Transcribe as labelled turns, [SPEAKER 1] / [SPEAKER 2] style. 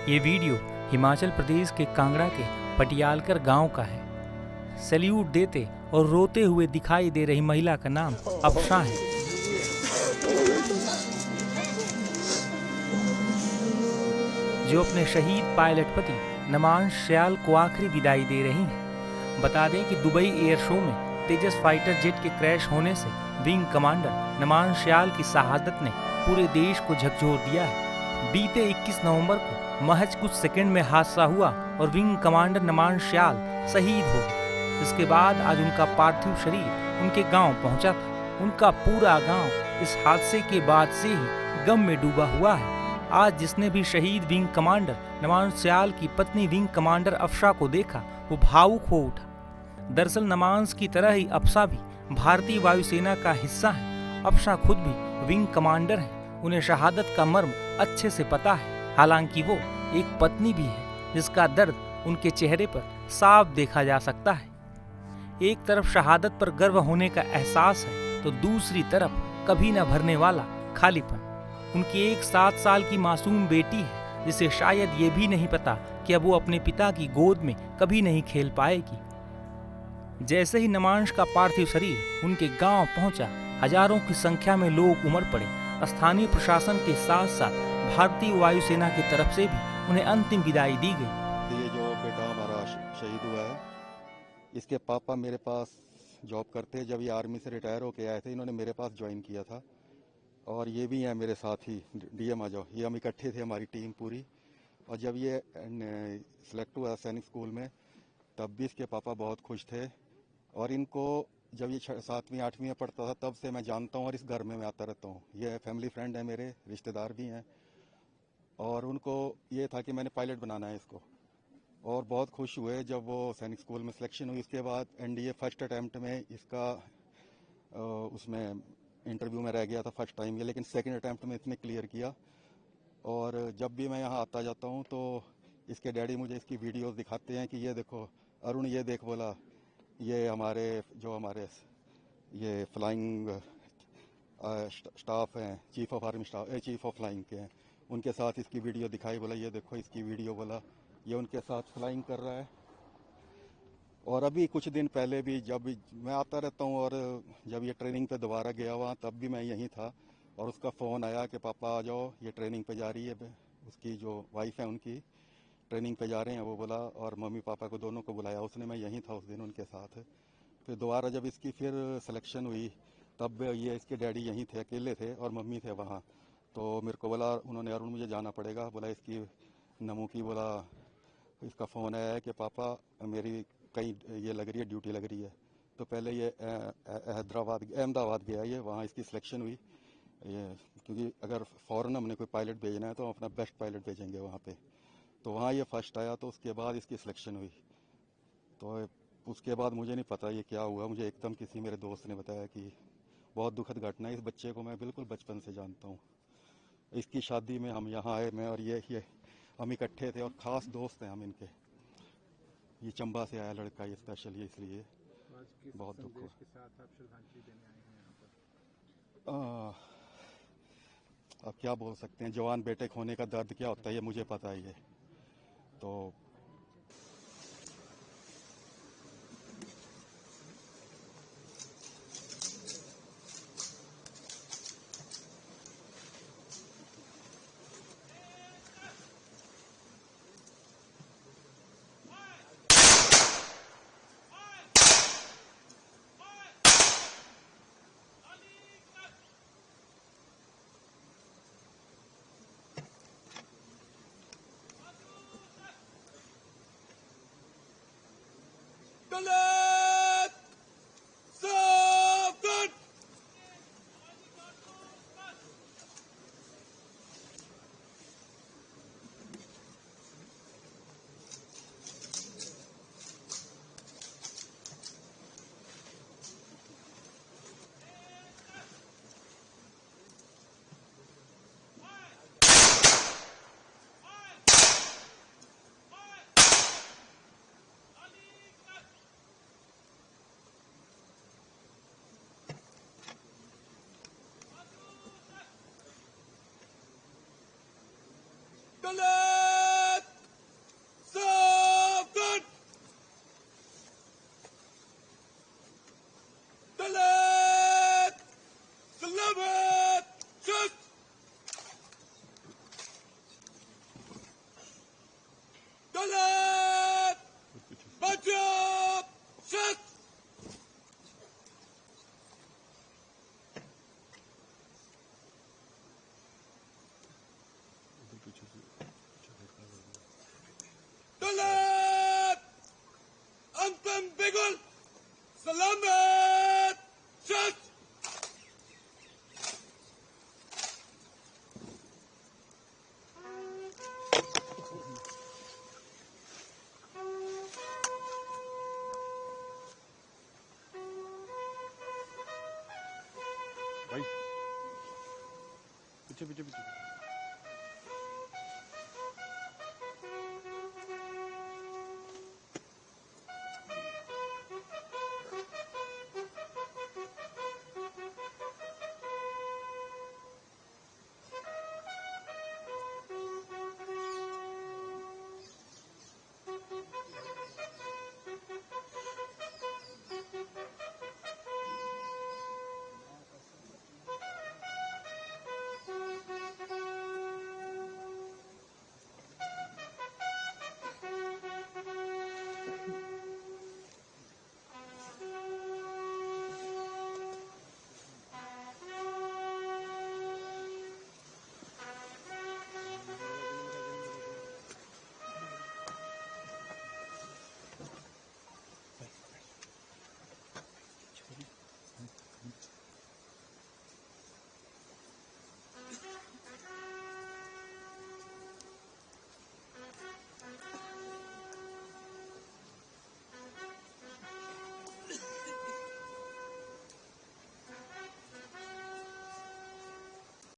[SPEAKER 1] ये वीडियो हिमाचल प्रदेश के कांगड़ा के पटियालकर गांव का है। सैल्यूट देते और रोते हुए दिखाई दे रही महिला का नाम अफशा है। जो अपने शहीद पायलट पति नमांश श्याल को आखिरी विदाई दे रही हैं। बता दें कि दुबई एयर शो में तेजस फाइटर जेट के क्रैश होने से विंग कमांडर नमांश श्याल की शहादत ने पूरे देश को झकझोर दिया है। बीते 21 नवंबर को महज कुछ सेकंड में हादसा हुआ और विंग कमांडर नमांश श्याल शहीद हो गए। इसके बाद आज उनका पार्थिव शरीर उनके गांव पहुंचा था। उनका पूरा गांव इस हादसे के बाद से ही गम में डूबा हुआ है। आज जिसने भी शहीद विंग कमांडर नमांश श्याल की पत्नी विंग कमांडर अफशा को देखा वो भावुक हो उठा। दरअसल नमांश की तरह ही अफशा भी भारतीय वायुसेना का हिस्सा है। अफशा खुद भी विंग कमांडर है। उन्हें शहादत का मर्म अच्छे से पता है। हालांकि वो एक पत्नी भी है जिसका दर्द उनके चेहरे पर साफ देखा जा सकता है। एक तरफ शहादत पर गर्व होने का एहसास है तो दूसरी तरफ कभी न भरने वाला खालीपन। उनकी एक 7 साल की मासूम बेटी है जिसे शायद ये भी नहीं पता कि अब वो अपने पिता की गोद में कभी नहीं खेल पाएगी। जैसे ही नमांश का पार्थिव शरीर उनके गांव पहुंचा, हजारों की संख्या में लोग उमड़ पड़े। स्थानीय प्रशासन के साथ साथ भारतीय वायुसेना की तरफ से भी उन्हें अंतिम विदाई दी गई।
[SPEAKER 2] ये जो बेटा हमारा शहीद हुआ है, इसके पापा मेरे पास जॉब करते हैं। जब ये आर्मी से रिटायर होके आए थे, इन्होंने मेरे पास ज्वाइन किया था। और ये भी हैं मेरे साथ ही, डीएम आ जाओ। ये हम इकट्ठे थे, हमारी टीम पूरी। और जब ये सिलेक्ट हुआ सैनिक स्कूल में, तब भी इसके पापा बहुत खुश थे। और इनको जब ये 7वीं 8वीं में पढ़ता था तब से मैं जानता हूँ और इस घर में मैं आता रहता हूँ। ये फैमिली फ्रेंड है, मेरे रिश्तेदार भी हैं। और उनको ये था कि मैंने पायलट बनाना है इसको। और बहुत खुश हुए जब वो सैनिक स्कूल में सिलेक्शन हुई। इसके बाद एनडीए फर्स्ट अटैम्प्ट में इसका उसमें इंटरव्यू में रह गया था फर्स्ट टाइम ये, लेकिन सेकंड अटैम्प्ट में इसने क्लियर किया। और जब भी मैं यहाँ आता जाता हूँ तो इसके डैडी मुझे इसकी वीडियोस दिखाते हैं कि ये देखो अरुण, ये देख बोला, ये हमारे ये फ्लाइंग स्टाफ हैं, chief of army staff, chief of flying के हैं, उनके साथ इसकी वीडियो दिखाई। बोला ये देखो इसकी वीडियो, बोला ये उनके साथ फ्लाइंग कर रहा है। और अभी कुछ दिन पहले भी जब मैं आता रहता हूँ और जब ये ट्रेनिंग पे दोबारा गया हुआ तब भी मैं यहीं था। और उसका फ़ोन आया कि पापा आ जाओ, ये ट्रेनिंग पे जा रही है। उसकी जो वाइफ है उनकी ट्रेनिंग पे जा रहे हैं वो, बोला। और मम्मी पापा को दोनों को बुलाया उसने। मैं यहीं था उस दिन उनके साथ। फिर दोबारा जब इसकी फिर सिलेक्शन हुई तब ये इसके डैडी यहीं थे, अकेले थे और मम्मी थे वहाँ। तो मेरे को बोला उन्होंने, अरुण मुझे जाना पड़ेगा। बोला इसकी नमू की, बोला इसका फ़ोन आया है कि पापा मेरी कहीं ये लग रही है, ड्यूटी लग रही है। तो पहले ये अहमदाबाद गया, ये वहाँ इसकी सिलेक्शन हुई। ये क्योंकि अगर फ़ौरन हमने कोई पायलट भेजना है तो हम अपना बेस्ट पायलट भेजेंगे वहाँ पे। तो वहाँ ये फर्स्ट आया, तो उसके बाद इसकी सिलेक्शन हुई। तो उसके बाद मुझे नहीं पता ये क्या हुआ, मुझे एकदम किसी मेरे दोस्त ने बताया कि बहुत दुखद घटना है। इस बच्चे को मैं बिल्कुल बचपन से जानता हूँ। इसकी शादी में हम यहाँ आए, मैं और ये हम इकट्ठे थे और ख़ास दोस्त हैं हम इनके। ये चंबा से आया लड़का, ये स्पेशल, ये इसलिए बहुत दुख हुआ। अब क्या बोल सकते हैं, जवान बेटे खोने का दर्द क्या होता है ये मुझे पता ही है। तो
[SPEAKER 3] Talat! Sabdan! Talat! Salamat! Just! Talat! Bajab! Just! Talat! Antam Begul! Salamat! Just!
[SPEAKER 2] भाई पीछे पीछे पीछे